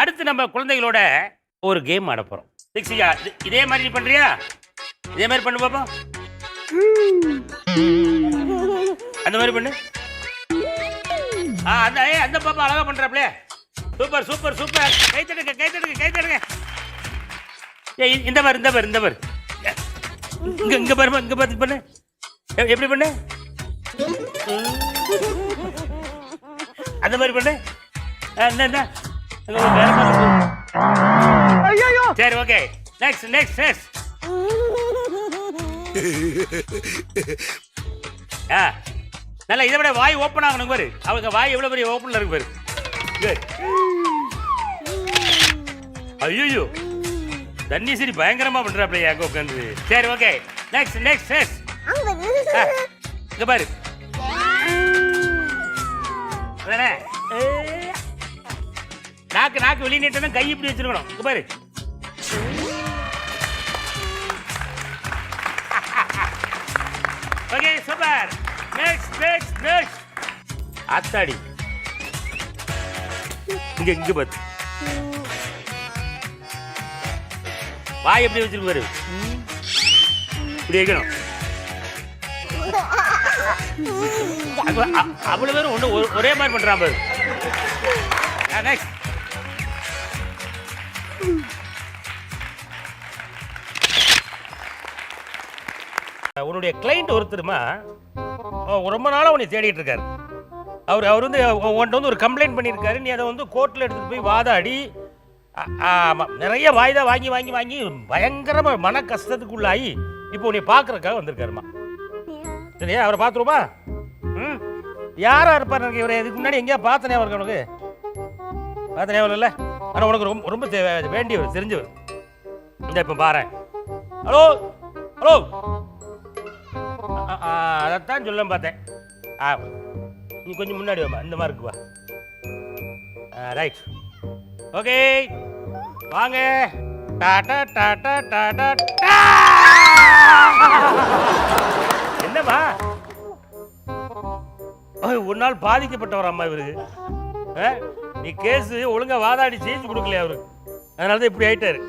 அடுத்து நம்ம குழந்தைகளோட ஒரு கேம் ஆட போறோம். சிக்ஸியா இதே மாதிரி நீ பண்றியா? இதே மாதிரி பண்ணு பாப்போம். அந்த மாதிரி பண்ணு. அந்த அந்த பாப்பா அழகா பண்றாப்ல. Super super super. கை தட்டுங்க கை தட்டுங்க கை தட்டுங்க. இந்த பாரு இந்த பாரு இந்த பாரு. இங்க இங்க பாரு இங்க பாத்து பண்ணு. எப்படி பண்ணு? அந்த மாதிரி பண்ணு. என்ன சரி ஓகே. Next next next. நல்லா இதை விட வாய் ஓப்பன் ஆகணும் பாரு. அவங்க வாய் எவ்வளவு பெரிய ஓப்பன்ல இருக்கு பாரு. ஐயோ தண்ணி சரி பயங்கரமா பண்றாப்லையா உட்காந்து. சரி ஓகே நெக்ஸ்ட் நெக்ஸ்ட் நெக்ஸ்ட். இங்க பாரு. நாக்கு நாக்கு வெளியே நீட்டணும், கை இப்படி வச்சிருக்கணும். இங்க பாரு. Okay super. Next next next. ஆத்தாடி இங்க இங்க பாரு. வாய் எப்படி வச்சிருக்கு பாரு. இப்படி வைக்கணும். அவ்வளவு பேரும் ஒன்று ஒரே மாதிரி பண்றான் பாரு. நெக்ஸ்ட். உன்னுடைய கிளைண்ட் ஒருத்தருமா ரொம்ப நாளாக உன்னை தேடிட்டு இருக்காரு. அவர் வந்து உன்கிட்ட வந்து ஒரு கம்ப்ளைண்ட் பண்ணியிருக்காரு. நீ அதை வந்து கோர்ட்டில் எடுத்துகிட்டு போய் வாதாடி நிறைய வாய்தா வாங்கி வாங்கி வாங்கி பயங்கரமாக மன கஷ்டத்துக்குள்ளாகி இப்போ உன்னை பார்க்கறதுக்காக வந்திருக்காருமா. சரியா? அவரை பார்த்துருமா? ம் யாரா இருப்பார் எனக்கு இவரை இதுக்கு முன்னாடி எங்கேயா பார்த்தனே அவருக்கு? உனக்கு பார்த்தனே இல்லை, ஆனால் உனக்கு ரொம்ப ரொம்ப வேண்டியவர் தெரிஞ்சவர். இந்த இப்போ பாரு. ஹலோ ஹலோ அதைத்தான் சொல்ல பார்த்தேன். நீ கொஞ்சம் முன்னாடி வாமா, இந்த மாதிரி இருக்குவா. ரைட் ஓகே வாங்க. டாடா டாடா டாடா. என்னம்மா ஒரு நாள் பாதிக்கப்பட்டவர் அம்மா இவரு. நீ கேஸ் ஒழுங்கா வாதாடி செஞ்சு கொடுக்கலையா அவரு, அதனால தான் இப்படி ஆயிட்டாரு.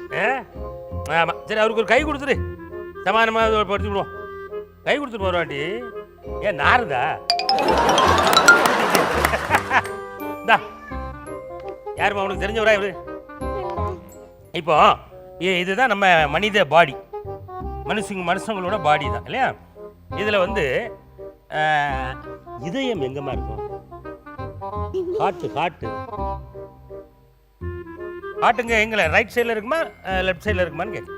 ஆமா சரி, அவருக்கு ஒரு கை கொடுத்துரு, சமானமாக படிச்சு விடுவோம். கை கொடுத்துட்டு வருவாட்டி. ஏன் நாருதா? யாருமா உனக்கு தெரிஞ்சவரா இவரு? இப்போ இதுதான் நம்ம மனித பாடி, மனுஷங்களோட பாடி தான் இல்லையா? இதுல வந்து இதயம் எங்கம்மா இருக்கும்? ஹார்ட்டுங்க எங்களை ரைட் சைடில் இருக்குமா லெஃப்ட் சைடில் இருக்குமான்னு கேட்கு.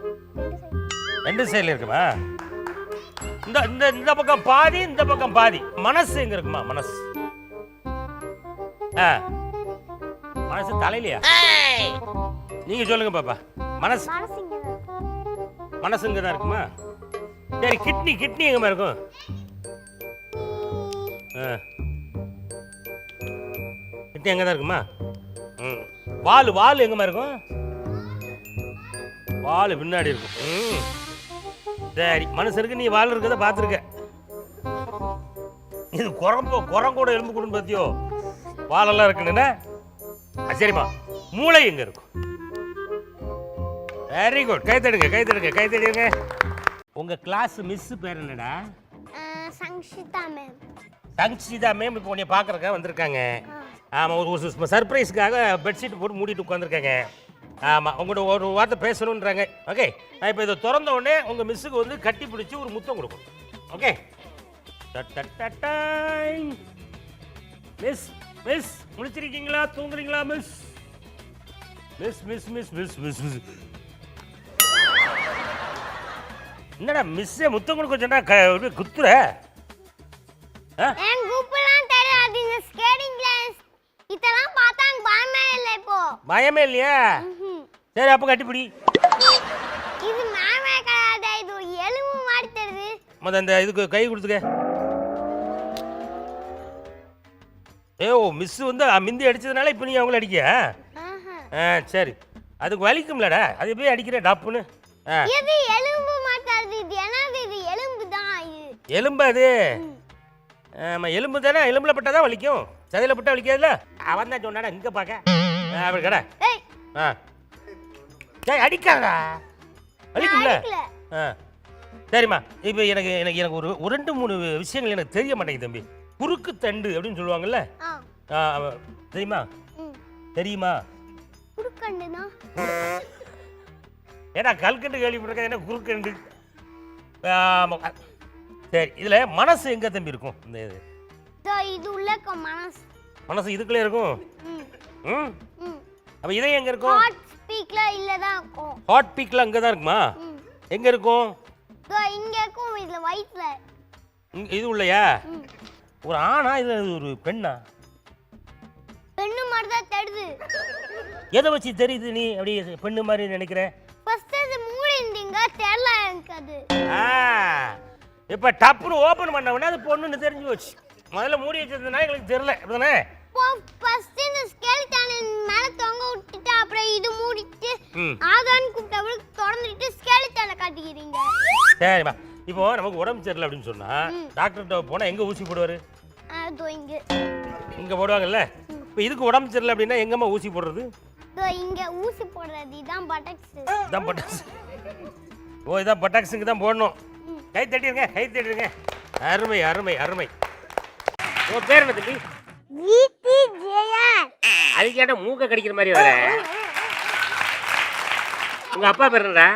ரெண்டு சைடில் இருக்குமா? இந்த இந்த இந்த பக்கம் பாதி, இந்த பக்கம் பாதி. மனசு எங்க இருக்குமா? மனசு மனசு தலையிலையா? நீங்க சொல்லுங்க பாப்பா. மனசு மனசுங்க தான் இருக்குமா? சரி கிட்னி எங்கம்மா இருக்கும்? கிட்னி எங்க தான் இருக்குமா? வால் எங்கம்மா இருக்கும்? வால் பின்னாடி இருக்கும். சரி, மனுஷருக்கு நீ வால் இருக்கிறத பார்த்துருக்க. இது குரங்கோட எலும்பு கூடுன்னு பார்த்தியோ? வாலெல்லாம் இருக்குன்னு. சரிம்மா, மூளை எங்க இருக்கும்? Very good. கை தடுங்க. உங்க கிளாஸ் மிஸ் பேர் என்னடா? சங்ஷிதா மேம் இப்போ உன்னை பார்க்கறதுக்காக வந்திருக்காங்க. ஆமாம், ஒரு சர்ப்ரைஸ்க்காக பெட்ஷீட் போட்டு மூடிட்டு உட்காந்துருக்காங்க. ஆமாம், உங்கள்கிட்ட ஒரு வார்த்தை பேசணுன்றாங்க. ஓகே, நான் இப்போ இதை திறந்த உடனே உங்கள் மிஸ்ஸுக்கு வந்து கட்டி பிடிச்சி ஒரு முத்தம் கொடுக்கும். ஓகே மிஸ் மிஸ் முடிச்சிருக்கீங்களா? தூங்குறீங்களா miss? Miss miss miss miss miss miss என்னடா மிஸ்ஸே முத்தம் கொடுக்க சொன்னா குத்துற? பயமே இல்லையா? சரி, அப்ப கட்டிப்பிடி. இது மாமே கடாதே, இது எலும்பு மாதிரி தெரியுது. மொத அந்த இதுக்கு கை கொடுத்துக்க. மிஸ் வந்து மிந்தி அடிச்சதுனால இப்போ நீ அவங்கள அடிக்க? சரி, அதுக்கு வலிக்கும்லடா, அது போய் அடிக்கிற டாப்புன்னு. இது எலும்பு மாட்டாது, இது என்னது? இது எலும்பு தான். எலும்பு அது? ஆமாம், எலும்பு தானே. எலும்புல பட்டா தான் வலிக்கும், சதையில பட்டா வலிக்காதுல்ல. அவன் தான் சொன்னாடா. இங்கே பார்க்க அப்படி கடை ஆ சரி அடிக்காதா, அடிக்கும்ல. அடிக்கல. ஆ சரிம்மா, இப்போ எனக்கு எனக்கு எனக்கு ஒரு 2-3 விஷயங்கள் எனக்கு தெரிய மாட்டேங்குது தம்பி. குறுக்கு தண்டு அப்படின்னு சொல்லுவாங்கல்ல, ஆ தெரியுமா? ம் தெரியுமா? குறுக்கண்டுனா ஏன்னா கல்கண்டு கேள்விப்பட்டிருக்கேன், என்ன குறுக்கண்டு? ஆமா. சரி, இதில் மனசு எங்கே தம்பி இருக்கும்? இந்த இது உள்ள இருக்க மனசு. மனசு இதுக்குள்ளே இருக்கும். ம் ம் ம் அப்போ இதயம் எங்கே இருக்கும்? ஹார்ட் ஸ்பீக்ல இல்ல தான் இருக்கும். ஹார்ட் பீக்கில் அங்கே தான் இருக்குமா? ம் எங்கே இருக்கும்? இங்க இருக்கும், இதுல வயித்துல. இது உள்ளயா? ம் ஒரு ஆணா இல்லை ஒரு பெண்ணா? பெண்ணு மாதிரி தான் தெரியுது. எதை வச்சு தெரியுது நீ அப்படி பெண்ணு மாதிரி நினைக்கிற? ஃபர்ஸ்ட் அது மூடி இருந்தீங்க தெரியல எனக்கு அது. இப்போ டப்புன்னு ஓப்பன் பண்ண உடனே அது பொண்ணுன்னு தெரிஞ்சு போச்சு. முதல்ல மூடி வச்சிருந்ததுனா எங்களுக்கு தெரியல, அப்படிதானே? ஃபர்ஸ்ட் இந்த ஸ்கெலிட்டன் மேல தொங்க விட்டுட்டு அப்புறம் இது மூடிட்டு ம் ஆதான்னு கூப்பிட்டவளுக்கு திறந்துட்டு ஸ்கெலிட்டனை காட்டிக்கிறீங்க. சரிம்மா, இப்போ நமக்கு உடம்பு சரியில்லை அப்படின்னு சொன்னா டாக்டர்கிட்ட போனால் எங்கே ஊசி போடுவார்? அதோ இங்க இங்கே போடுவாங்கல்ல. இப்போ இதுக்கு உடம்பு சரியில்லை அப்படின்னா எங்கம்மா ஊசி போடுறது? இங்க ஊசி போடுறது இதான் பட்டக்ஸ். இதான் பட்டாக்ஸ். ஓ, இதான் பட்டாக்ஸுக்கு தான் போடணும். கை தட்டிடுங்க, கை தட்டிடுங்க. அருமை அருமை அருமை. உன் பேர் என்ன தம்பி? வீதி ஜெயன். அது கேட்ட மூக்க கடிக்கிற மாதிரி வர. உங்க அப்பா பேர் என்னடா?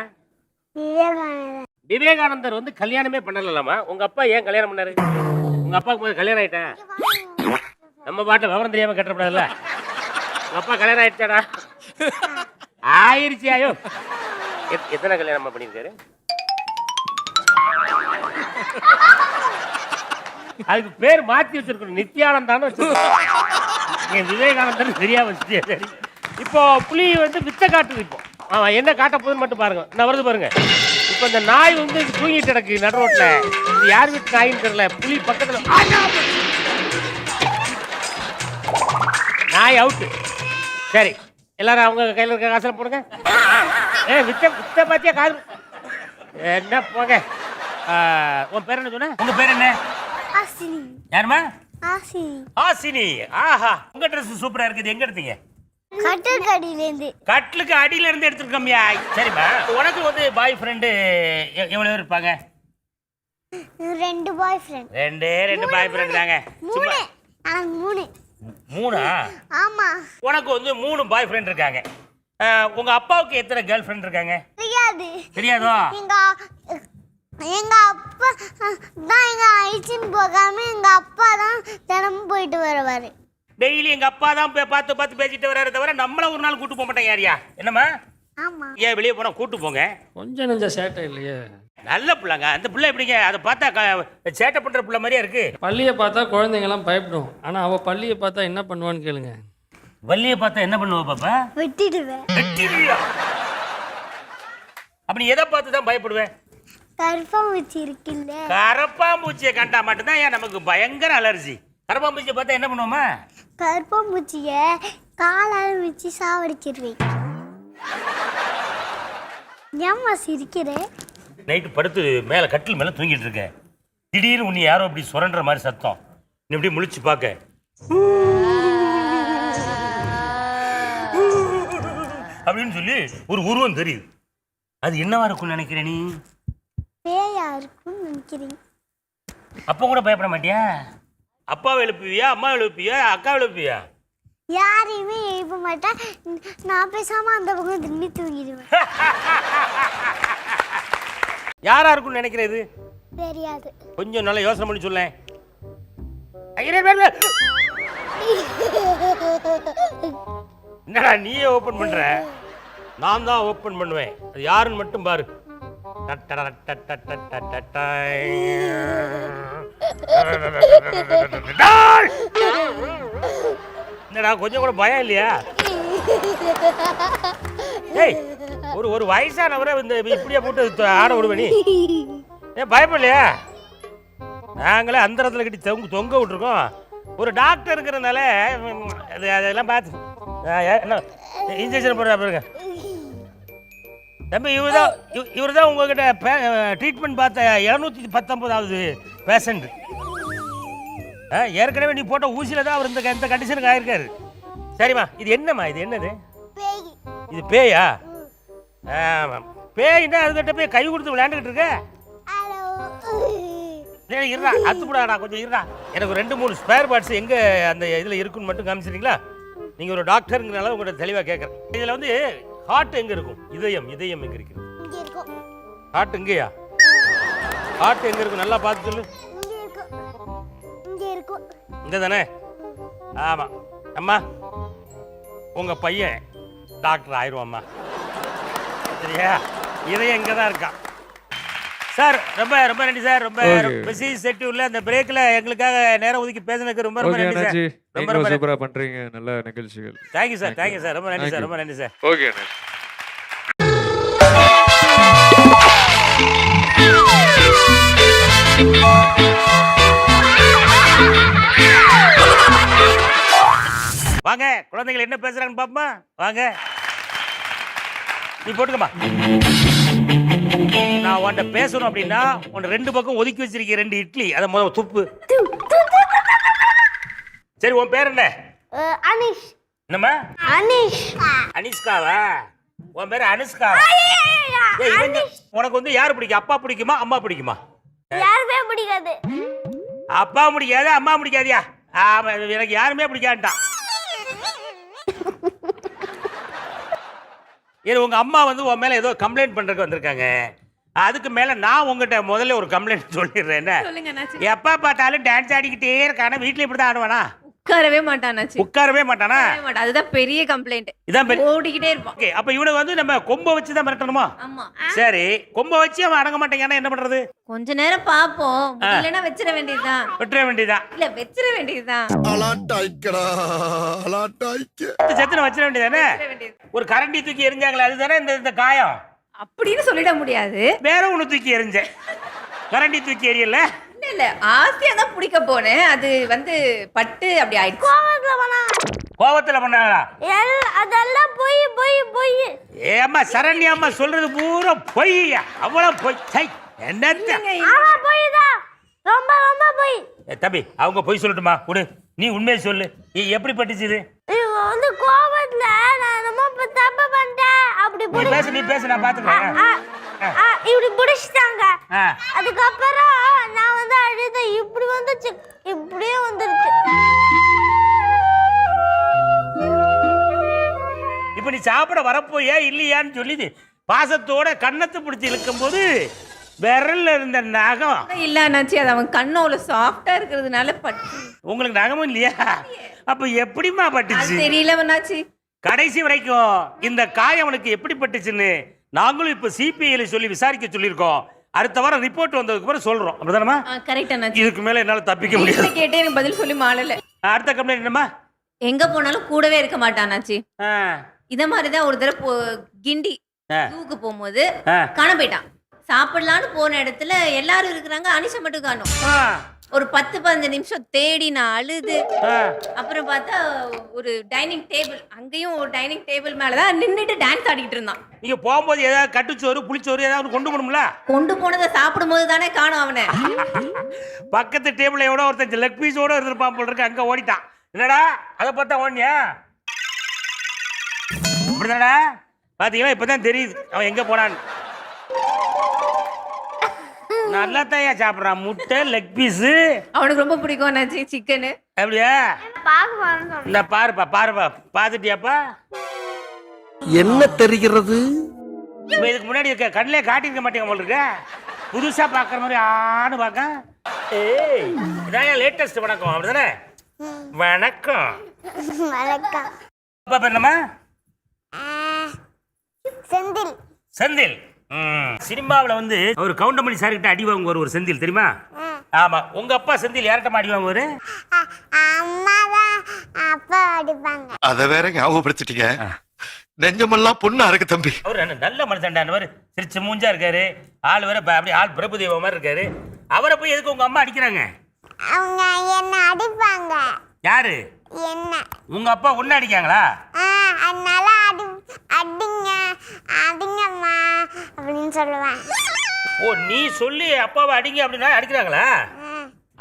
விவேகானந்தர். விவேகானந்தர் வந்து கல்யாணமே பண்ணலாமா? உங்க அப்பா ஏன் கல்யாணம் பண்ணாரு? உங்க அப்பாவுக்கு முதல்ல கல்யாணம் ஆயிட்டா? நம்ம பாட்டை விவரம் தெரியாம கட்டப்படாதுல்ல. உங்க அப்பா கல்யாணம் ஆயிடுச்சாடா? ஆயிருச்சு. ஆயோ, எத்தனை கல்யாணமா பண்ணிருக்காரு? அதுக்கு பேர் மாத்தி வச்சிருக்கணும், நித்யானந்தான்னு வச்சிருக்கோம். விவேகானந்தர் சரியா வச்சு. சரி, இப்போ புலி வந்து வித்த காட்டுது. இப்போ என்ன காட்ட போகுதுன்னு மட்டும் பாருங்க. நான் வருது பாருங்க. இப்போ இந்த நாய் வந்து தூங்கிட்டு கிடக்கு நடு ரோட்ல. இது யார் வீட்டு நாயின்னு தெரியல. புலி பக்கத்துல. நாய் அவுட்டு. சரி, எல்லாரும் அவங்க கையில் இருக்க காசுல போடுங்க. வித்த வித்த பாத்தியா காது என்ன போங்க. உன் பேர் என்ன சொன்ன? உங்க பேர் என்ன? ஆசினி. யாருமா? ஆசினி. ஆசினி. ஆஹா, உங்க ட்ரெஸ் சூப்பரா இருக்குது. எங்க எடுத்தீங்க? கட்டில் கடியிலேருந்து. கட்டிலுக்கு அடியில இருந்து எடுத்துருக்கோம்யா. சரிம்மா, உனக்கு வந்து பாய் ஃப்ரெண்டு எவ்வளவு பேர் இருப்பாங்க? 2 பாய் ஃப்ரெண்ட். ரெண்டு பாய் ஃப்ரெண்ட் தாங்க. 3. எனக்கு 3. 3? ஆமா. உனக்கு வந்து 3 பாய் ஃப்ரெண்ட் இருக்காங்க. உங்க அப்பாவுக்கு எத்தனை கேர்ள் ஃப்ரெண்ட் இருக்காங்க? தெரியாது. தெரியாதோ? எங்க அப்பா தான் எங்க அழிச்சுன்னு போகாம எங்க அப்பா தான் தினமும் போயிட்டு வருவாரு. டெய்லி எங்க அப்பா தான் பார்த்து பார்த்து பேசிட்டு வர்றாரு தவிர நம்மள ஒரு நாள் கூட்டு போக மாட்டேன். யாரியா? என்னம்மா? ஆமா. ஏன் வெளியே போனா கூட்டு போங்க. கொஞ்சம் நெஞ்ச சேட்டை இல்லையே. நல்ல பிள்ளைங்க. அந்த பிள்ளை எப்படிங்க? அதை பார்த்தா சேட்டை பண்ற பிள்ளை மாதிரியா இருக்கு. பள்ளியை பார்த்தா குழந்தைங்கலாம் பயப்படும். ஆனால் அவள் பள்ளியை பார்த்தா என்ன பண்ணுவான்னு கேளுங்க. வள்ளியை பார்த்தா என்ன பண்ணுவ பாப்பா? வெட்டிடுவேன். வெட்டிடுவியா? அப்படி எதை பார்த்து தான் பயப்படுவேன்? கருப்பாம்பூச்சி இருக்குல்ல, கரப்பாம்பூச்சியை கண்டா மட்டும்தான் ஏன் நமக்கு பயங்கர அலர்ஜி. கரப்பாம்பூச்சியை பார்த்தா என்ன பண்ணுவோமா? கருப்பாம்பூச்சிய காலால வச்சு சாவடிச்சிருவேன். ஏம்மா சிரிக்கிறேன்? நைட்டு படுத்து மேலே கட்டில் மேலே தூங்கிட்டு இருக்கேன். திடீர்னு உன்னை யாரோ அப்படி சுரண்டுற மாதிரி சத்தம். நீ இப்படி முழிச்சு பார்க்க அப்படின்னு சொல்லி ஒரு உருவம் தெரியுது. அது என்னவா இருக்கும்னு நினைக்கிற நீ? பேயா இருக்கும்னு நினைக்கிறீங்க. அப்போ கூட பயப்பட மாட்டியா? அப்பாவை எழுப்புவியா, அம்மாவை எழுப்புவியா, அக்காவை எழுப்புவியா? யாரையுமே எழுப்ப மாட்டேன். நான் பேசாம அந்த பக்கம் திரும்பி தூங்கிடுவேன். யாரா இருக்கும்னு நினைக்கிறது? தெரியாது. கொஞ்சம் நல்லா யோசனை பண்ணி சொல்லேன். என்னடா நீயே ஓபன் பண்ற? நான் தான் ஓபன் பண்ணுவேன். அது யாருன்னு மட்டும் பாரு. என்னடா கொஞ்சம் கூட பயம் இல்லையா? ஏய், ஒரு வயசானவரை இந்த இப்படியே போட்டு ஆட விடுவே நீ? ஏன் பயப்படலையா? நாங்களே அந்த இடத்துல கட்டி தொங்க விட்டுருக்கோம். ஒரு டாக்டர் இருக்கிறதுனால அதெல்லாம் பார்த்து என்ன இன்ஜெக்ஷன் போடுறா பாருங்க. தம்பி, இவர் தான் உங்ககிட்ட ட்ரீட்மெண்ட் பார்த்த 719வது பேஷண்ட். ஏற்கனவே நீ போட்ட ஊசியில் தான் அவர் இந்த கண்டிஷனுக்கு ஆயிருக்காரு. சரிம்மா, இது என்னம்மா? இது என்னது? இது பேயா? பேய்னா அதுக்கிட்ட போய் கை கொடுத்து விளையாண்டுக்கிட்டு இருக்க. ஹலோ. இருடா, அத்துப்படாடா, கொஞ்சம் இருடா. எனக்கு 2-3 ஸ்பேர் பார்ட்ஸ் எங்கே அந்த இதில் இருக்குன்னு மட்டும் காமிச்சிட்டீங்களா? நீங்கள் ஒரு டாக்டருங்கிறனால உங்கள்கிட்ட தெளிவாக கேட்குறேன். இதில் வந்து ஹார்ட் எங்கே இருக்கும்? இதயம் எங்கே இருக்குது? இங்க இருக்கும். ஹார்ட் எங்கேயா? ஹார்ட் எங்கே இருக்கும்? நல்லா பார்த்து சொல்லு. இங்க இருக்கும். இங்க இருக்கும். இங்கே தானே? ஆமாம். அம்மா, உங்கள் பையன் டாக்டர் ஆயிடுவாம்மா. சரியா? இதயம் இங்கே தான் இருக்கான். சார் ரொம்ப ரொம்ப நன்றி சார். ரொம்ப பிஸி ஷெட்யூல்ல அந்த பிரேக்ல எங்களுக்காக நேரம் ஒதுக்கி பேசினதுக்கு ரொம்ப ரொம்ப நன்றி சார். ரொம்ப ரொம்ப சூப்பரா பண்றீங்க. நல்ல நிகழ்ச்சிகள். Thank you sir. Thank you sir. ரொம்ப நன்றி சார். ரொம்ப நன்றி சார். ஓகே. வாங்க குழந்தைகள் என்ன பேசுறாங்கன்னு பாப்போமா? வாங்க, நீ போட்டுக்கமா. நான் உன்கிட்ட பேசணும் அப்படின்னா உன்னை 2 பக்கம் ஒதுக்கி வச்சிருக்கேன் 2 இட்லி. அதை முதல்ல துப்பு. சரி, உன் பேர் என்ன? அனிஷ். என்னம்மா? அனிஷ். அனிஷ்காவா? உன் பேர் அனுஷ்காவா? உனக்கு வந்து யாரு பிடிக்கும்? அப்பா பிடிக்குமா அம்மா பிடிக்குமா? யாருமே பிடிக்காது. அப்பா பிடிக்காது, அம்மா பிடிக்காதியா? ஆமா, எனக்கு யாருமே பிடிக்காட்டான். உங்க அம்மா வந்து உன் மேல ஏதோ கம்ப்ளைண்ட் பண்றதுக்கு வந்திருக்காங்க. அதுக்கு மேல நான் உங்ககிட்ட முதல்ல ஒரு கம்ப்ளைண்ட் சொல்லிடுறேன். என்ன? எப்பா பார்த்தாலும் டான்ஸ் ஆடிக்கிட்டே இருக்கானா? வீட்டுல இப்படிதான் ஆடுவானா? உட்காரவே மாட்டானாச்சு. உட்காரவே மாட்டானா? அதுதான் பெரிய கம்ப்ளைண்ட். இதான் ஓடிக்கிட்டே இருப்பான். ஓகே, அப்ப இவனுக்கு வந்து நம்ம கொம்ப வச்சு தான் மிரட்டணுமா? ஆமா. சரி, கொம்ப வச்சு அவன் அடங்க மாட்டேங்கானா என்ன பண்றது? கொஞ்ச நேரம் பாப்போம். இல்லனா வெச்சிர வேண்டியதுதான். வெட்ற வேண்டியதுதான். இல்ல வெச்சிர வேண்டியதுதான். அலாட்டாய்க்கடா, அலாட்டாய்க்க. செத்துன வச்சிர வேண்டியதானே? ஒரு கரண்டி தூக்கி எரிஞ்சாங்களே, அதுதானே இந்த காயம்? அப்படின்னு சொல்லிட முடியாது. வேற ஒண்ணு தூக்கி எரிஞ்சேன். கரண்டி தூக்கி எரியல. இல்ல இல்ல, ஆசையா தான் பிடிக்க போனேன். அது வந்து பட்டு அப்படி ஆயிடுச்சு. கோவத்துல பண்ணாங்களா? அதெல்லாம் பொய் பொய் பொய். ஏம்மா சரண்யா அம்மா சொல்றது பூரா பொய்யா? அவ்வளவு பொய். சை, என்னத்த? ஆமா பொய் தான். ரொம்ப ரொம்ப பொய். தம்பி, அவங்க பொய் சொல்லட்டுமா? விடு, நீ உண்மையை சொல்லு. எப்படி பட்டுச்சு இது? இவங்க வந்து கோவத்துல நான் ரொம்ப தப்பு பண்ணிட்டேன். அப்படி நீ பேசு, நான் பாத்துக்கிறேன். இப்படி புடிச்சிட்டாங்க. அதுக்கப்புறம் நான் வந்து அழுத இப்படி வந்துச்சு, இப்படியே வந்துருச்சு. இப்ப நீ சாப்பிட வரப்போயா இல்லையான்னு சொல்லி பாசத்தோட கண்ணத்தை பிடிச்சி இழுக்கும் போது விரல்ல இருந்த நகம் இல்ல அண்ணாச்சி, அது அவன் கண்ணோல சாஃப்டா இருக்கிறதுனால பட்டு. உங்களுக்கு நகமும் இல்லையா? அப்ப எப்படிமா பட்டுச்சு? தெரியல அண்ணாச்சி. கடைசி வரைக்கும் இந்த காயம் அவனுக்கு எப்படி பட்டுச்சுன்னு நாங்களும் இப்ப சிபிஐல சொல்லி விசாரிக்க சொல்லியிருக்கோம். அடுத்த வாரம் ரிப்போர்ட் வந்ததுக்கு அப்புறம் சொல்றோம். அப்படிதானமா? கரெக்ட் அண்ணாச்சி. இதுக்கு மேல என்னால தப்பிக்க முடியாது. கேட்டே எனக்கு பதில் சொல்லி மாளல. அடுத்த கம்ப்ளைண்ட் என்னமா? எங்க போனாலும் கூடவே இருக்க மாட்டானாச்சி. இத மாதிரிதான் ஒரு தடவை கிண்டி ஜூக்கு போகும்போது காண போயிட்டான். சாப்பிடலான்னு போன இடத்துல எல்லாரும் இருக்கிறாங்க, அனிஷா மட்டும் காணும். ஒரு 10-15 நிமிஷம் தேடி நான் அழுது. அப்புறம் பார்த்தா ஒரு டைனிங் டேபிள், அங்கேயும் ஒரு டைனிங் டேபிள் மேலதான் நின்றுட்டு டான்ஸ் ஆடிக்கிட்டு இருந்தான். நீங்க போகும்போது ஏதாவது கட்டுச்சோறு புளிச்சோறு ஏதாவது கொண்டு போகணும்ல? கொண்டு போனதை சாப்பிடும் போது தானே காணும் அவனை. பக்கத்து டேபிள் எவ்வளோ ஒருத்தன் லெக் பீஸோட இருந்திருப்பான் போல இருக்கு, அங்க ஓடிட்டான். என்னடா அதை பார்த்தா ஓடினியா? அப்படிதானடா? பாத்தீங்களா, இப்பதான் தெரியுது அவன் எங்க போனான்னு. நல்லா தான் சாப்பிட்றான், முட்டை லெக் பீஸு. அவனுக்கு ரொம்ப பிடிக்கும் அண்ணாச்சி சிக்கனு. அப்படியா? இந்த பாருப்பா, பாருப்பா, பாத்துட்டியாப்பா? என்ன தெரிகிறது? இப்போ இதுக்கு முன்னாடி கண்ணிலே காட்டியிருக்க மாட்டேங்க போல இருக்க. புதுசா பாக்குற மாதிரி ஆன்னு பார்க்க. ஏய், இதான் லேட்டஸ்ட். வணக்கம். அப்படிதானே? வணக்கம். வணக்கம். அப்பா பேர் என்னம்மா? செந்தில். செந்தில். சினிமாவில் வந்து ஒரு கவுண்டமணி சார் கிட்ட அடி வாங்குவார் ஒரு செந்தில், தெரியுமா? ஆமா. உங்க அப்பா செந்தில் யார்கிட்ட அடி வாங்குவாரு? அம்மா தான் அப்பா அடிப்பாங்க. அத வேற ஞாபகப்படுத்திட்டீங்க. நெஞ்சமெல்லாம் பொண்ணா இருக்கு தம்பி. அவர் நல்ல மனுஷன்டானவர், சிரிச்ச மூஞ்சா இருக்காரு, ஆள் வேற அப்படியே ஆள் பிரபுதேவ மாதிரி இருக்காரு. அவரை போய் எதுக்கு உங்க அம்மா அடிக்கிறாங்க? அவங்க என்ன அடிப்பாங்க. யாரு? என்ன? உங்க அப்பா ஒண்ணு அடிக்காங்களா? அதனால அடிங்க அடிங்கம்மா அப்படின்னு சொல்லுவேன். ஓ, நீ சொல்லி அப்பாவை அடிங்க அப்படின்னா அடிக்கிறாங்களா?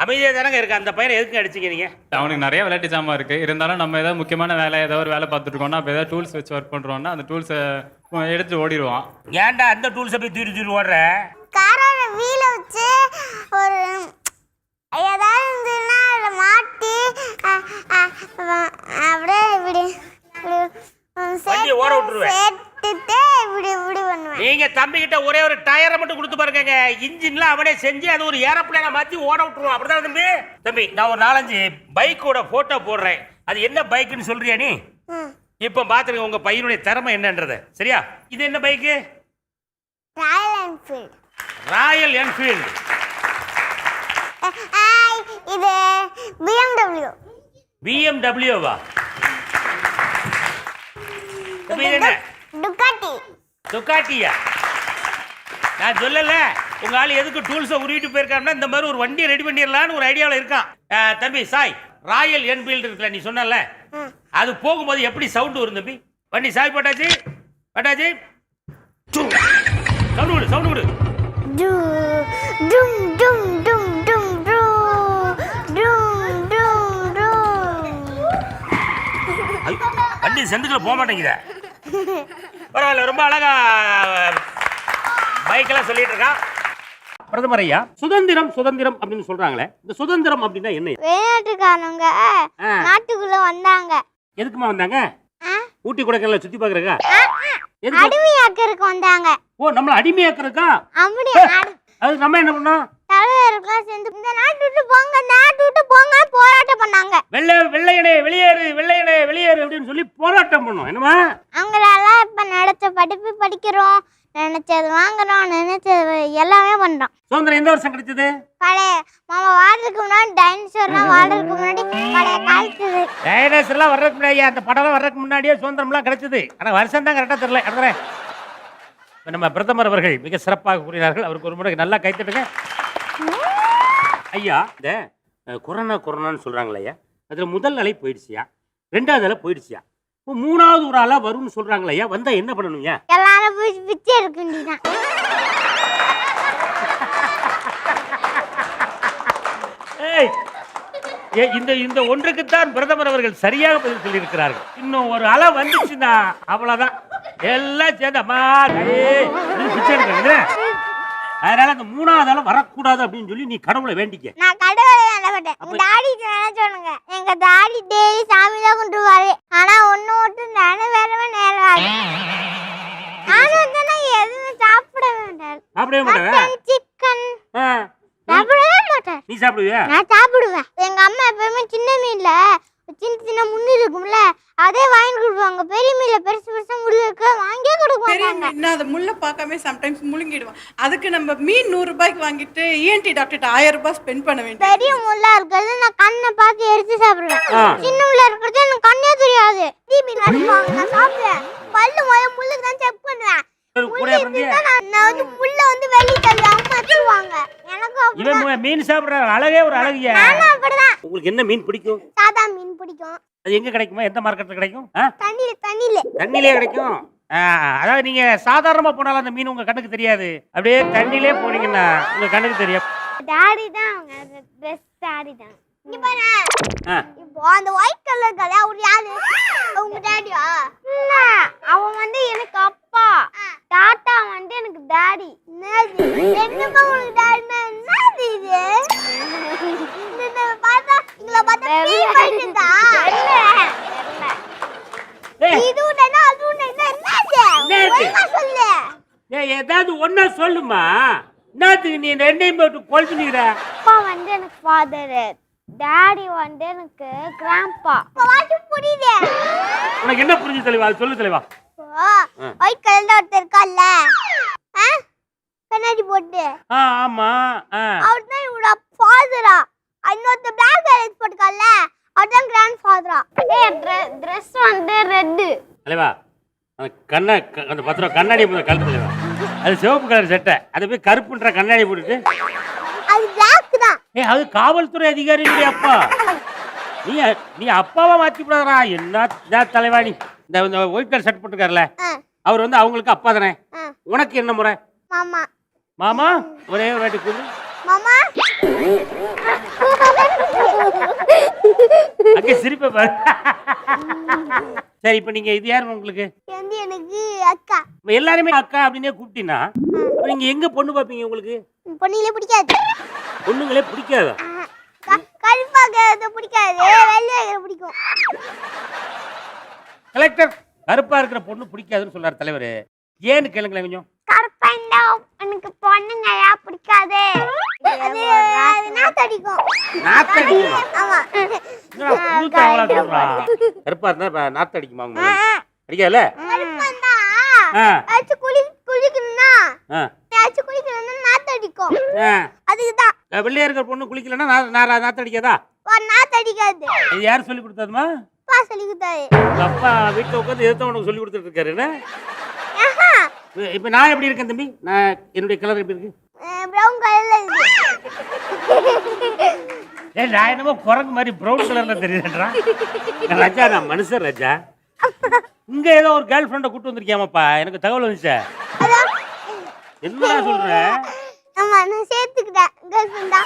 அமைதியா தானங்க இருக்கு. அந்த பையனை எதுக்கு அடிச்சீங்க நீங்க? அவனுக்கு நிறைய விளையாட்டு ஜாமான் இருக்கு. இருந்தாலும் நம்ம ஏதாவது முக்கியமான வேலை ஏதோ ஒரு வேலை பார்த்துட்டு இருக்கோம்னா அப்போ ஏதாவது டூல்ஸ் வச்சு ஒர்க் பண்றோம்னா அந்த டூல்ஸை எடுத்து ஓடிடுவான். ஏன்டா அந்த டூல்ஸை போய் தூரி ஓடுற? காரோட வீல வச்சு ஒரு ஏதாவது இருந்ததுன்னா அதில் மாட்டி அப்படியே இப்படி வண்டியை ஓட விட்டுருவேன். சேர்த்துட்டு இப்படி இப்படி பண்ணுவேன். நீங்க தம்பி கிட்ட ஒரே ஒரு டயரை மட்டும் கொடுத்து பாருங்க, இன்ஜின்லாம் அவனே செஞ்சு அது ஒரு ஏரோப்ளேனை மாத்தி ஓட விட்டுருவோம். அப்படிதான் தம்பி. தம்பி நான் ஒரு 4-5 பைக்கோட போட்டோ போடுறேன். அது என்ன பைக்குன்னு சொல்றியா நீ? இப்ப பாத்துருங்க உங்க பையனுடைய திறமை என்னன்றது. சரியா? இது என்ன bike? Royal Enfield. Royal Enfield. இது BMW. BMW-வா? தம்பி இது என்ன? டுகாட்டி. டுகாட்டியா? நான் சொல்லல உங்க ஆளு எதுக்கு டூல்ஸை உருவிட்டு போயிருக்காருன்னா இந்த மாதிரி ஒரு வண்டியை ரெடி பண்ணிடலான்னு ஒரு ஐடியாவில் இருக்கான். தம்பி சாய், ராயல் என்ஃபீல்டு இருக்குல்ல நீ சொன்னல, அது போகும்போது எப்படி சவுண்ட் வரும் தம்பி? வண்டி சாய் போட்டாச்சு போட்டாச்சு, சவுண்ட் விடு சவுண்ட் விடு. டும் டும் டும் டும் டும் டும் டும். வண்டி செந்துக்குள்ள போக மாட்டேங்குதே. பரவாயில்ல, ரொம்ப அழகா பைக்கெல்லாம் சொல்லிட்டு இருக்கான். பிரதமர் ஐயா, சுதந்திரம் சுதந்திரம் அப்படின்னு சொல்றாங்களே, இந்த சுதந்திரம் அப்படின்னா என்ன? வெளிநாட்டுக்காரங்க நாட்டுக்குள்ள வந்தாங்க. எதுக்குமா வந்தாங்க? ஊட்டி கொடைக்கானல சுத்தி பாக்குறக்கா? அடிமையாக்கிறதுக்கு வந்தாங்க. ஓ, நம்மள அடிமையாக்குறதுக்கா? அப்படி அது நம்ம என்ன பண்ணோம்? தலைவர்கள்லாம் சேர்ந்து இந்த நாட்டு விட்டு போங்க, நாட்டு விட்டு போங்க போராட்டம் பண்ணாங்க. வெள்ளையனே வெளியேறு, வெள்ளையனே வெளியேறு அப்படின்னு சொல்லி போராட்டம் பண்ணோம். என்னமா? அவங்களெல்லாம் இப்ப நடத்த படிப்பு படிக்கிறோம், நினைச்சது வாங்குறோம், நினைச்சது எல்லாமே பண்றோம். சுதந்திரம் எந்த வருஷம் கிடைச்சது? பழைய மாமா வாழ்றதுக்கு முன்னாடி டைனோசர்லாம் வாழ்றதுக்கு முன்னாடி பழைய காலத்து. டைனோசர்லாம் வர்றதுக்கு முன்னாடியே, அந்த படம்லாம் வர்றதுக்கு முன்னாடியே சுதந்திரம்லாம் கிடைச்சது. ஆனா வருஷம் தான் கரெக்டா தெரியல. அடுத்த நம்ம பிரதமர் அவர்கள் மிக சிறப்பாக கூறினார்கள். அவருக்கு ஒரு முறை நல்லா கைத்தட்டுங்க ஐயா. இந்த கொரோனான்னு சொல்றாங்களே ஐயா, அதுல முதல் அலை போயிடுச்சியா, 2வது அலை போயிடுச்சியா, 3வது ஒரு அலை வரும்னு சொல்றாங்களே ஐயா, வந்தா என்ன பண்ணணும்யா? எல்லாரும் போய் பிச்சை எடுக்க வேண்டியதான். இந்த ஒன்றுக்குத்தான் பிரதமர் அவர்கள் சரியாக பதில் சொல்லியிருக்கிறார்கள். இன்னும் ஒரு அலை வந்துச்சுன்னா அவ்வளவுதான், எல்லாம் சேர்ந்து அம்மா பிச்சை எடுக்க. அதனால அந்த 3வது அலை வரக்கூடாது அப்படின்னு சொல்லி நீ கடவுளை வேண்டிக்க. நான் கடவுளை வேண்டப்பட்டேன். எங்க டாடி நினைச்சோனுங்க, எங்க டாடி டெய்லி சாமி தான் கொண்டுருவாரு. ஆனா ஒண்ணு மட்டும் வேறவே நேரம் ஆனா எதுவும் சாப்பிட வேண்டாம். சாப்பிடவே மாட்டேன். சிக்கன் சாப்பிடவே மாட்டேன். நீ சாப்பிடுவியா? நான் சாப்பிடுவேன். எங்க அம்மா எப்பவுமே சின்ன மீன்ல சின்ன சின்ன முள்ளு இருக்கும்ல, அதே வாங்கி கொடுப்பாங்க. பெரிய மீன்ல பெருசு பெருசா முள்ளு இருக்கு, வாங்கியே கொடுப்பாங்க. நான் அதை முள்ள பார்க்காம சம்டைம்ஸ் முழுங்கிடுவேன். அதுக்கு நம்ம மீன் 100 ரூபாய்க்கு வாங்கிட்டு ENT டாக்டர் 1000 ரூபாய் ஸ்பெண்ட் பண்ண வேண்டியது. பெரிய முள்ளா இருக்கிறது நான் கண்ணை பார்த்து எடுத்து சாப்பிடுவேன். சின்ன முள்ளா இருக்கிறது எனக்கு கண்ணே தெரியாது. நான் சாப்பிடுவேன். பல்லு முள்ளுக்கு தான் செக் பண்ணுவேன். நான் முள்ள வெளியே தள்ளி அம்மா வச்சுருவாங்க. எனக்கு மீன் சாப்பிடுற அழகே ஒரு அழகியா. அப்படிதான். உங்களுக்கு என்ன மீன் பிடிக்கும்? சாதா மீன் பிடிக்கும். அது எங்க கிடைக்குமா? எந்த மார்க்கெட்ல கிடைக்கும்? தண்ணியிலே கிடைக்கும். அதாவது நீங்க சாதாரணமா போனாலும் அந்த மீன் உங்க கண்ணுக்கு தெரியாது. அப்படியே தண்ணியிலே போனீங்கன்னா உங்க கண்ணுக்கு தெரியும். டாடி தான் அவங்க பெஸ்ட். டாடி தான். இங்க பாரு, இப்போ அந்த ஒயிட் கலர் கலை அவர் யாரு? உங்க டாடியா? இல்ல, அவன் எனக்கு அப்பா. டாட்டா எனக்கு டாடி. என்னப்பா உங்களுக்கு டாடினா என்னது இது? இந்த பார்த்தா இங்கள பார்த்தா ஃபீல் பண்ணிட்டா. இது உடனே அது உடனே என்னது? சொல்லு. ஏதாவது ஒண்ணா சொல்லுமா. என்னத்துக்கு நீ ரெண்டையும் போட்டு கொல்லுறீங்க? அப்பா எனக்கு ஃபாதர், டாடி எனக்கு கிராம்பா. வாட்டு புரியுது. உனக்கு என்ன புரிஞ்சு தெளிவா? சொல்லு தெளிவா. ஒயிட் கலர்ல ஒருத்தர் இருக்கான்ல, கண்ணாடி போட்டு. ஆமா, அவர் தான் இவரோட ஃபாதரா. இன்னொருத்த பிளாக் கலர் போட்டுக்கான்ல, அவர் தான் கிராண்ட் ஃபாதரா. Dress red. தெளிவா. அந்த 10 ரூபா கண்ணாடி போட்டு கழுத்து தெளிவா. அது சிவப்பு கலர் சட்டை, அதை போய் கருப்புன்ற கண்ணாடி போட்டுட்டு அது பிளாக் தான். அது காவல்துறை அதிகாரி அப்பா. நீ அப்பாவா மாத்தி போடுறா. என்ன தலைவாணி. இந்த ஒயிட் கலர் ஷர்ட் போட்டுக்காருல, அவர் அவங்களுக்கு அப்பா தானே. உனக்கு என்ன முறை? மாமா. மாமா ஒரே ஒரு வாட்டி கூடு. மாமா அங்க சிரிப்ப பாரு. சரி, இப்ப நீங்க இது யாரு உங்களுக்கு? வந்து எனக்கு அக்கா. இப்ப எல்லாருமே அக்கா அப்படின்னே கூப்பிட்டீங்கன்னா நீங்க எங்க பொண்ணு பாப்பீங்க? உங்களுக்கு பொண்ணுங்களே பிடிக்காது. பொண்ணுங்களே பிடிக்காதா? கருப்பாக பிடிக்காது, வெள்ளையாக பிடிக்கும். கலெக்டர் கருப்பா இருக்கிற பொண்ணு பிடிக்காதுன்னு சொல்றாரு தலைவர். ஏன்னு கேளுங்களேன் கொஞ்சம். கருப்பா இருந்தா எனக்கு பொண்ணுங்களா பிடிக்காது. அது நாத்தடிக்கும். நாத்தடிக்குமா? ஆமா. என்னடா புது தகவலா சொல்றான். கருப்பா இருந்தா நாத்த அடிக்குமா உங்களுக்கு? அடிக்காதுல? கருப்பா இருந்தா ஆ. அச்சு குளிக்கணும்னா ஆ. அச்சு குளிக்கணும்னா நாத்தடிக்கும். ஆ. அதுக்குதான் வெள்ளையா இருக்கிற பொண்ணு குளிக்கலன்னா நாத்த அடிக்காதா? நாத்தடிக்காது. இது யார் சொல்லி கொடுத்ததுமா? அப்பா சொல்லி கொடுத்தாரு. உங்க அப்பா வீட்டுல உட்காந்து எதுவும் உனக்கு சொல்லி கொடுத்துட்டு இருக்காரு என்ன? ஆஹா, இப்ப நான் எப்படி இருக்கேன் தம்பி? நான் என்னுடைய கலர் எப்படி இருக்கு? பிரவுன் கலர்ல இருக்கு. ஏய், நான் என்னமோ குரங்கு மாதிரி ப்ரௌன் கலர்ல தெரியுதுன்றா. ராஜா, நான் மனுஷன் ராஜா. இங்க ஏதோ ஒரு கேர்ள் ஃப்ரெண்டை கூட்டு வந்திருக்கியாமாப்பா, எனக்கு தகவல் வந்துச்சே. அதான். என்னடா சொல்ற? ஆமா, நான் சேர்த்துக்கிட்டேன் கேர்ள் ஃப்ரெண்டா.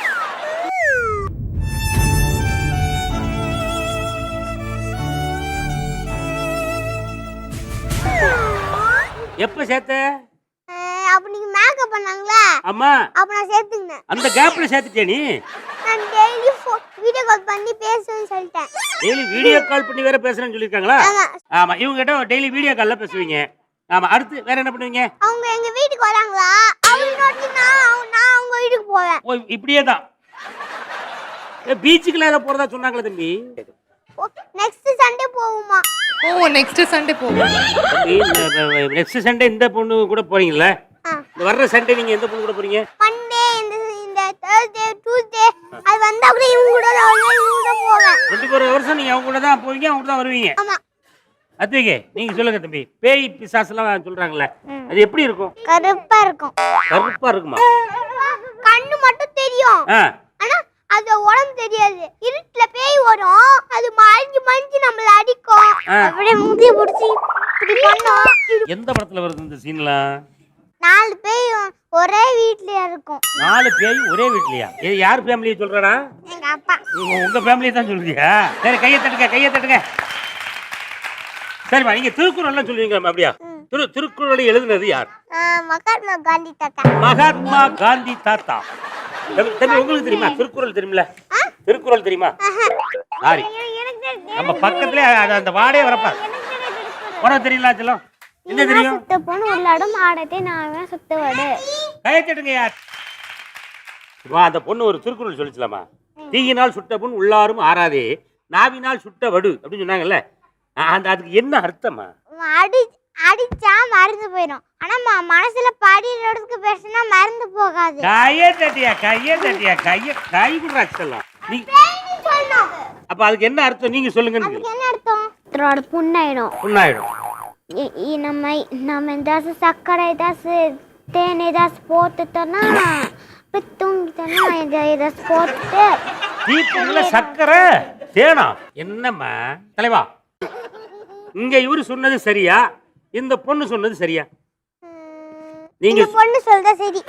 எப்ப சேர்த்த? அப்ப நீங்க மேக்கப் பண்ணாங்களா? ஆமா. அப்ப நான் சேர்த்துக்கினேன். அந்த கேப்ல சேர்த்துட்டே நீ? நான் டெய்லி வீடியோ கால் பண்ணி பேசுவேன்னு சொல்லிட்டேன். டெய்லி வீடியோ கால் பண்ணி வேற பேசுறேன்னு சொல்லிருக்காங்களா? ஆமா. ஆமா, இவங்க கிட்ட டெய்லி வீடியோ கால்ல பேசுவீங்க. ஆமா, அடுத்து வேற என்ன பண்ணுவீங்க? அவங்க எங்க வீட்டுக்கு வராங்களா? அவங்க நோட்டி நான் அவங்க வீட்டுக்கு போவேன். ஓ, இப்படியே தான். பீச்சுக்குள்ள ஏதோ போறதா சொன்னாங்களே தம்பி. நெக்ஸ்ட் சண்டே போவோமா? நெக்ஸ்ட் சண்டே போவோம். நெக்ஸ்ட் சண்டே இந்த பொண்ணு கூட போறீங்களா? ஆ. இந்த வர்ற சண்டே நீங்க எந்த பொண்ணு கூட போறீங்க? மண்டே, இந்த தேர்ஸ்டே, டியூஸ்டே அது வந்தா கூட இவங்க கூட போவேன். 24 வருஷம் நீங்க அவங்க கூட தான் போவீங்க, அவங்க கூட தான் வருவீங்க. ஆமா. அத்திகே, நீங்க சொல்லுங்க தம்பி. பேய் பிசாசுலாம் சொல்றாங்கல்ல, அது எப்படி இருக்கும்? கருப்பா இருக்கும். கருப்பா இருக்குமா? கண்ணு மட்டும் தெரியும். ஆ. ஆனா அது உடம்பு தெரியாது. இருட்டுல பேய் வரும், அது மறைஞ்சு நம்மள அடிக்கும். அப்படியே முடி புடிச்சு இப்படி பண்ணோம். எந்த படத்துல வருது இந்த சீன்லாம்? 4 பேய் ஒரே வீட்ல இருக்கும். 4 பேய் ஒரே வீட்லயா? இது யார் ஃபேமிலியை சொல்றடா? எங்க அப்பா. உங்க ஃபேமிலியை தான் சொல்றியா? சரி, கையை தட்டுங்க. சரிம்மா, நீங்க திருக்குறள்லாம் சொல்லுவீங்களா? அப்படியா? திருக்குறளை எழுதுனது யார்? மகாத்மா காந்தி தாத்தா. மகாத்மா காந்தி தாத்தா. தம்பி, உங்களுக்கு தெரியுமா திருக்குறள்? தெரியுமில? திருக்குறள் தெரியுமா? சாரி, நம்ம பக்கத்துல அந்த வாடே வரப்பா. உனக்கு தெரியல செல்லம்? என்ன தெரியும்? சுத்த பொண்ணு உள்ளாடும் ஆடத்தை நான் சுத்த வடு. கையை தட்டுங்க யார்? அந்த பொண்ணு ஒரு திருக்குறள் சொல்லிச்சலாமா? தீயினால் சுட்ட பொண்ணு உள்ளாரும் ஆறாதே, நாவினால் சுட்ட வடு அப்படின்னு சொன்னாங்கல்ல. அதுக்கு என்ன அர்த்தமா? அடிச்சா மறந்து போயிடும். ஆனா மனசுல படிக்கிறதுக்கு பேசினா மறந்து போகாது. கையை தட்டியா கை குடுறா செல்லம். நீ அப்ப அதுக்கு என்ன அர்த்தம் நீங்க சொல்லுங்க. என்ன அர்த்தம்? புண்ணாயிடும். நம்ம ஏதாச்சும் சர்க்கரை ஏதாச்சும் தேன் ஏதாச்சும் போட்டுட்டோம்னா தூங்கிட்டோம்னா ஏதாச்சும் போட்டுட்டு தீப்புல சர்க்கரை தேனா? என்னம்மா தலைவா, இங்க இவரு சொன்னது சரியா, இந்த பொண்ணு சொன்னது சரியா? நீங்க பொண்ணு சொல்றா சரி.